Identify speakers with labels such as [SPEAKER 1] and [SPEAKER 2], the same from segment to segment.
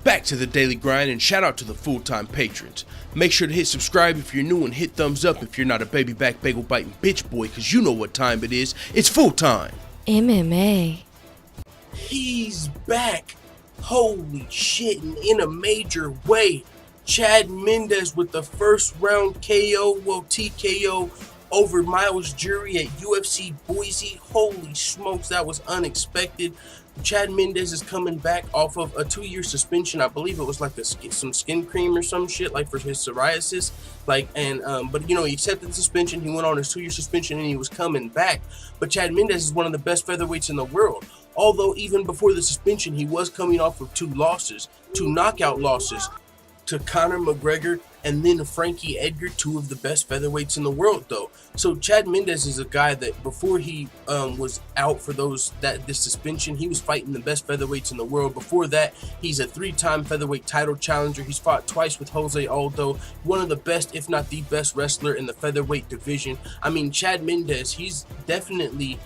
[SPEAKER 1] Back to the daily grind, and shout out to the full-time patrons. Make sure to hit subscribe if you're new and hit thumbs up if you're not a baby back bagel biting bitch boy, cause you know what time it is. It's full time.
[SPEAKER 2] MMA.
[SPEAKER 3] He's back. Holy shit, and in a major way. Chad Mends with the first round KO, well TKO, over Myles at UFC Boise. Holy smokes, that was unexpected. Chad Mends is coming back off of a 2-year suspension. I believe it was like some skin cream or some shit, like for his psoriasis. But you know, he accepted the suspension. He went on his 2-year suspension and he was coming back. But Chad Mends is one of the best featherweights in the world. Although even before the suspension, he was coming off of two knockout losses to Conor McGregor and then Frankie Edgar, two of the best featherweights in the world though. So Chad Mends is a guy that before he was out for this suspension, he was fighting the best featherweights in the world. Before that, he's a 3-time featherweight title challenger. He's fought twice with Jose Aldo, one of the best, if not the best wrestler in the featherweight division. I mean, Chad Mends, he's definitely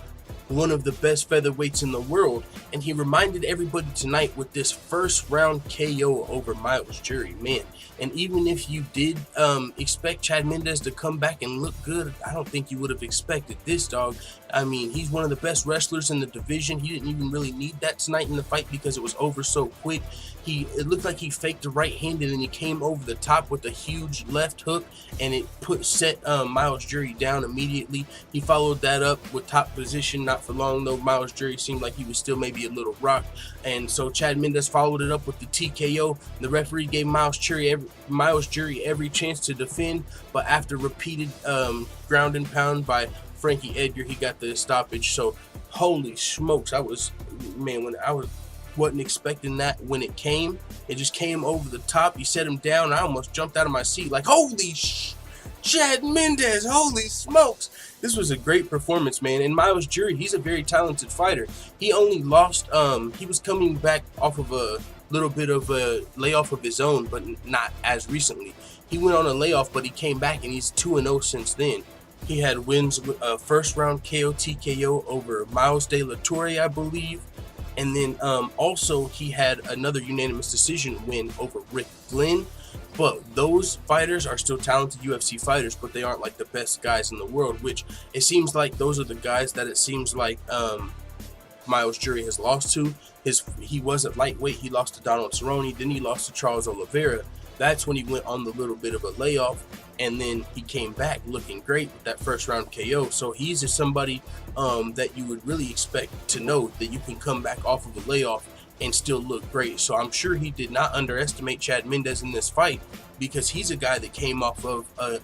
[SPEAKER 3] one of the best featherweights in the world, and he reminded everybody tonight with this first round KO over Myles, man. And even if you did expect Chad Mends to come back and look good, I don't think you would have expected this, dog. I mean, he's one of the best wrestlers in the division. He didn't even really need that tonight in the fight because it was over so quick. It looked like he faked the right hand and then he came over the top with a huge left hook, and it set Myles down immediately. He followed that up with top position. Not for long though. Myles seemed like he was still maybe a little rocked, and so Chad Mends followed it up with the TKO. The referee gave Myles every chance to defend, but after repeated ground and pound by Frankie Edgar, he got the stoppage. So holy smokes, wasn't expecting that when it came. It just came over the top. He set him down. I almost jumped out of my seat like, holy Chad Mends, holy smokes. This was a great performance, man. And Myles, he's a very talented fighter. He only lost, he was coming back off of a little bit of a layoff of his own, but not as recently. He went on a layoff, but he came back and he's 2-0 since then. He had wins with a first round KO TKO over Myles De La Torre, I believe. And then also he had another unanimous decision win over Rick Glenn. But those fighters are still talented UFC fighters, but they aren't like the best guys in the world, which it seems like those are the guys that it seems like Myles has lost to. He wasn't lightweight. He lost to Donald Cerrone. Then he lost to Charles Oliveira. That's when he went on the little bit of a layoff, and then he came back looking great with that first round KO. So he's just somebody that you would really expect to know that you can come back off of a layoff and still look great. So I'm sure he did not underestimate Chad Mends in this fight, because he's a guy that came off of a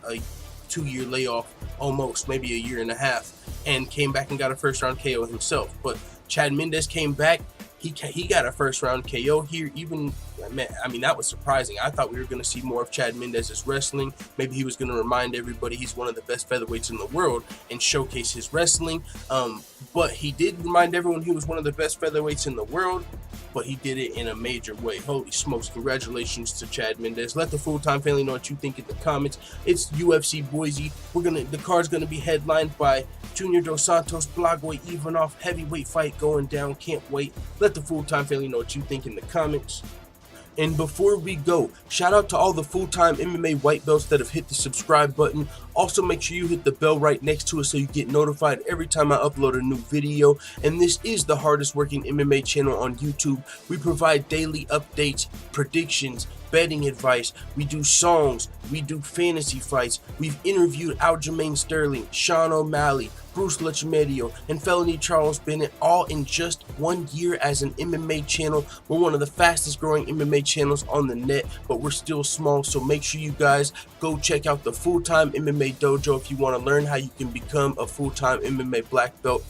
[SPEAKER 3] 2-year layoff, almost maybe a year and a half, and came back and got a first round KO himself. But Chad Mends came back. He got a first round KO here. Even, I mean, that was surprising. I thought we were going to see more of Chad Mends' wrestling. Maybe he was going to remind everybody he's one of the best featherweights in the world and showcase his wrestling. But he did remind everyone he was one of the best featherweights in the world, but he did it in a major way. Holy smokes, congratulations to Chad Mends. Let the full-time family know what you think in the comments. It's UFC Boise. The card's gonna be headlined by Junior Dos Santos, Blagoy Ivanov, heavyweight fight going down. Can't wait. Let the full-time family know what you think in the comments. And before we go, shout out to all the full-time MMA white belts that have hit the subscribe button. Also, make sure you hit the bell right next to it so you get notified every time I upload a new video. And this is the hardest working MMA channel on YouTube. We provide daily updates, predictions, betting advice. We do songs. We do fantasy fights. We've interviewed Aljamain Sterling, Sean O'Malley, Bruce Lachmedio, and Felony Charles Bennett, all in just 1 year as an MMA channel. We're one of the fastest growing MMA channels on the net, but we're still small, so make sure you guys go check out the Full-Time MMA Dojo if you want to learn how you can become a full-time MMA black belt.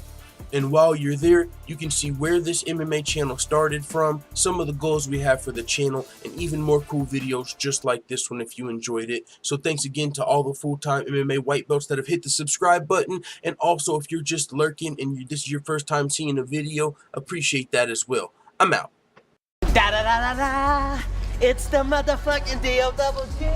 [SPEAKER 3] And while you're there, you can see where this MMA channel started from, some of the goals we have for the channel, and even more cool videos just like this one if you enjoyed it. So thanks again to all the full-time MMA white belts that have hit the subscribe button. And also, if you're just lurking and this is your first time seeing a video, appreciate that as well. I'm out.
[SPEAKER 4] Da da da da da. It's the motherfucking DOJ.